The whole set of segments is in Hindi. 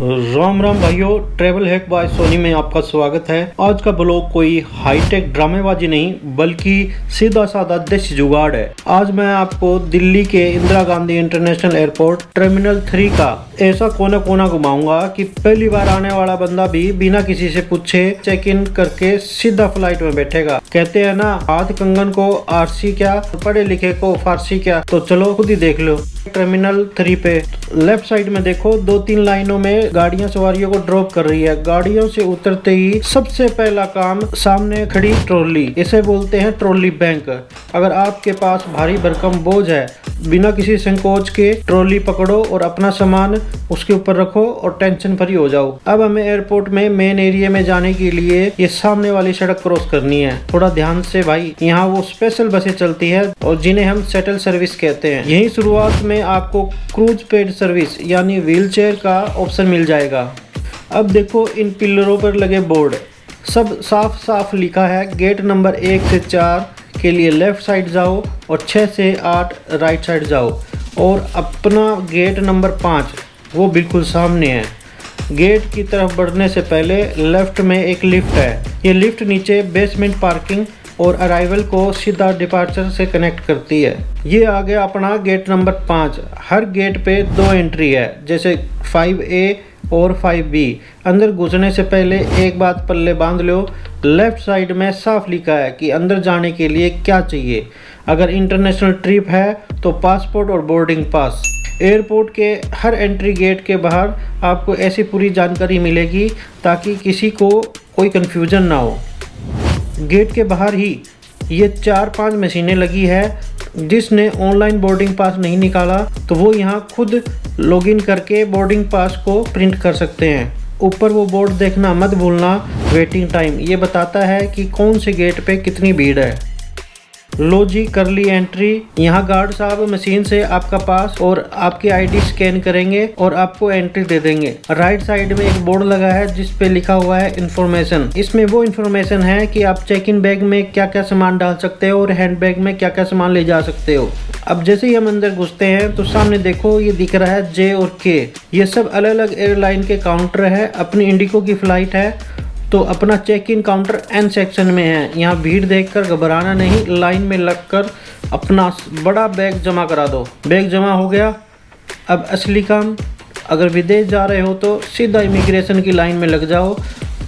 राम राम भाइयों, ट्रेवल हैक बाय सोनी में आपका स्वागत है। आज का ब्लॉग कोई हाईटेक ड्रामेबाजी नहीं बल्कि सीधा साधा देसी जुगाड़ है। आज मैं आपको दिल्ली के Indira Gandhi international airport terminal 3 का ऐसा कोना कोना घुमाऊंगा कि पहली बार आने वाला बंदा भी बिना किसी से पूछे चेक इन करके सीधा फ्लाइट में बैठेगा। कहते हैं ना, हाथ कंगन को आरसी क्या, पढ़े लिखे को फारसी क्या। तो चलो खुद ही देख लो। टर्मिनल 3 पे लेफ्ट साइड में देखो 2-3 लाइनों में गाड़ियां सवारियों को ड्रॉप कर रही है। गाड़ियों से उतरते ही सबसे पहला काम, सामने खड़ी ट्रॉली, इसे बोलते हैं ट्रॉली बैंक। अगर आपके पास भारी भरकम बोझ है, बिना किसी संकोच के ट्रॉली पकड़ो और अपना सामान उसके ऊपर रखो और टेंशन फ्री हो जाओ। अब हमें एयरपोर्ट में मेन एरिया में जाने के लिए ये सामने वाली सड़क क्रॉस करनी है। थोड़ा ध्यान से भाई, यहाँ वो स्पेशल बसें चलती है और जिन्हें हम शटल सर्विस कहते हैं। यही शुरुआत में आपको क्रूज पेड सर्विस यानी व्हीलचेयर का ऑप्शन मिल जाएगा। अब देखो इन पिलरों पर लगे बोर्ड, सब साफ साफ लिखा है। गेट नंबर 1 से 4 के लिए लेफ्ट साइड जाओ और 6 से 8 राइट साइड जाओ, और अपना गेट नंबर 5 वो बिल्कुल सामने है। गेट की तरफ बढ़ने से पहले लेफ्ट में एक लिफ्ट है। ये लिफ्ट नीचे बेसमेंट पार्किंग और अराइवल को सीधा डिपार्चर से कनेक्ट करती है। ये आ गया अपना गेट नंबर 5। हर गेट पे 2 एंट्री है, जैसे 5A और 5B। अंदर घुसने से पहले एक बात पल्ले बांध लो, लेफ्ट साइड में साफ लिखा है कि अंदर जाने के लिए क्या चाहिए। अगर इंटरनेशनल ट्रिप है तो पासपोर्ट और बोर्डिंग पास। एयरपोर्ट के हर एंट्री गेट के बाहर आपको ऐसी पूरी जानकारी मिलेगी ताकि किसी को कोई कन्फ्यूजन ना हो। गेट के बाहर ही ये 4-5 मशीनें लगी है। जिसने ऑनलाइन बोर्डिंग पास नहीं निकाला तो वो यहाँ खुद लॉगिन करके बोर्डिंग पास को प्रिंट कर सकते हैं। ऊपर वो बोर्ड देखना मत भूलना, वेटिंग टाइम, ये बताता है कि कौन से गेट पे कितनी भीड़ है। लो जी, कर ली एंट्री। यहाँ गार्ड साहब मशीन से आपका पास और आपकी आईडी स्कैन करेंगे और आपको एंट्री दे देंगे। राइट साइड में एक बोर्ड लगा है जिस पे लिखा हुआ है इन्फॉर्मेशन। इसमें वो इन्फॉर्मेशन है कि आप चेक इन बैग में क्या क्या सामान डाल सकते हो और हैंड बैग में क्या क्या सामान ले जा सकते हो। अब जैसे ही हम अंदर घुसते हैं तो सामने देखो ये दिख रहा है J और K। ये सब अलग अलग एयरलाइन के काउंटर है। अपनी इंडिगो की फ्लाइट है तो अपना check in counter N section में है। यहाँ भीड़ देखकर घबराना नहीं, लाइन में लगकर अपना बड़ा बैग जमा करा दो। बैग जमा हो गया। अब असली काम, अगर विदेश जा रहे हो तो सीधा इमिग्रेशन की लाइन में लग जाओ।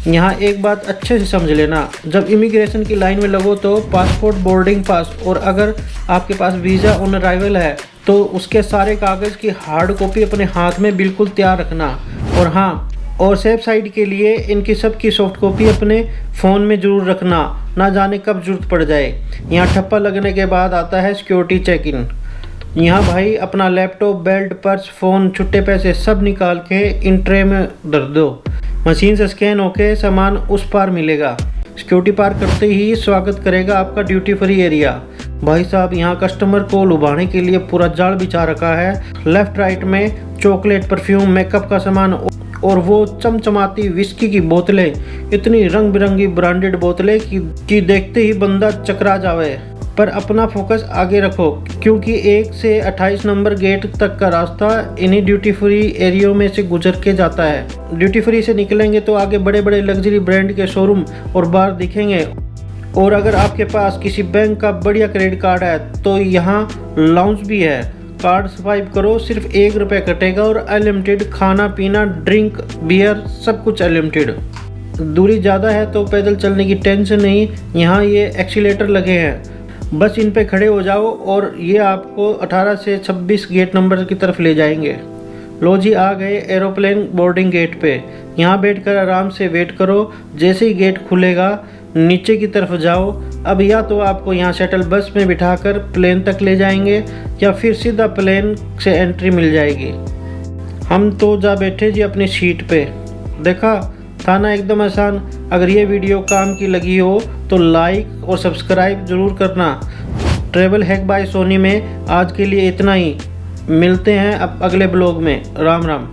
यहाँ एक बात अच्छे से समझ लेना, जब इमिग्रेशन की लाइन में लगो तो पासपोर्ट, बोर्डिंग पास और अगर आपके पास वीज़ा ऑन अराइवल है तो उसके सारे कागज़ की हार्ड कॉपी अपने हाथ में बिल्कुल तैयार रखना। और हाँ, और सेफ साइड के लिए इनकी सबकी सॉफ्ट कॉपी अपने फ़ोन में ज़रूर रखना, ना जाने कब ज़रूरत पड़ जाए। यहाँ ठप्पा लगने के बाद आता है सिक्योरिटी चेक इन। यहाँ भाई अपना लैपटॉप, बेल्ट, पर्स, फ़ोन, छुट्टे पैसे सब निकाल के इन ट्रे में धर दो। मशीन से स्कैन होके सामान उस पार मिलेगा। सिक्योरिटी पार करते ही स्वागत करेगा आपका ड्यूटी फ्री एरिया। भाई साहब, यहाँ कस्टमर को लुभाने के लिए पूरा जाल बिछा रखा है। लेफ्ट राइट में चॉकलेट, परफ्यूम, मेकअप का सामान और वो चमचमाती विस्की की बोतलें, इतनी रंग बिरंगी ब्रांडेड बोतलें कि देखते ही बंदा चकरा जावे। पर अपना फोकस आगे रखो क्योंकि 1 से 28 नंबर गेट तक का रास्ता इन्हीं ड्यूटी फ्री एरियो में से गुजर के जाता है। ड्यूटी फ्री से निकलेंगे तो आगे बड़े बड़े लग्जरी ब्रांड के शोरूम और बार दिखेंगे। और अगर आपके पास किसी बैंक का बढ़िया क्रेडिट कार्ड है तो यहाँ लाउंज भी है। कार्ड स्वाइप करो, सिर्फ ₹1 कटेगा और अनलिमिटेड खाना पीना, ड्रिंक, बियर, सब कुछ अनलिमिटेड। दूरी ज़्यादा है तो पैदल चलने की टेंशन नहीं। यहाँ ये एक्सीलेटर लगे हैं, बस इन पे खड़े हो जाओ और ये आपको 18 से 26 गेट नंबर की तरफ ले जाएंगे। लो जी, आ गए एरोप्लेन बोर्डिंग गेट पे। यहाँ बैठकर आराम से वेट करो। जैसे ही गेट खुलेगा नीचे की तरफ जाओ। अब या तो आपको यहाँ शटल बस में बिठाकर प्लेन तक ले जाएंगे या फिर सीधा प्लेन से एंट्री मिल जाएगी। हम तो जा बैठे जी अपनी सीट पे। देखा था ना, एकदम आसान। अगर ये वीडियो काम की लगी हो तो लाइक और सब्सक्राइब ज़रूर करना। ट्रेवल हैक बाय सोनी में आज के लिए इतना ही। मिलते हैं अब अगले ब्लॉग में। राम राम।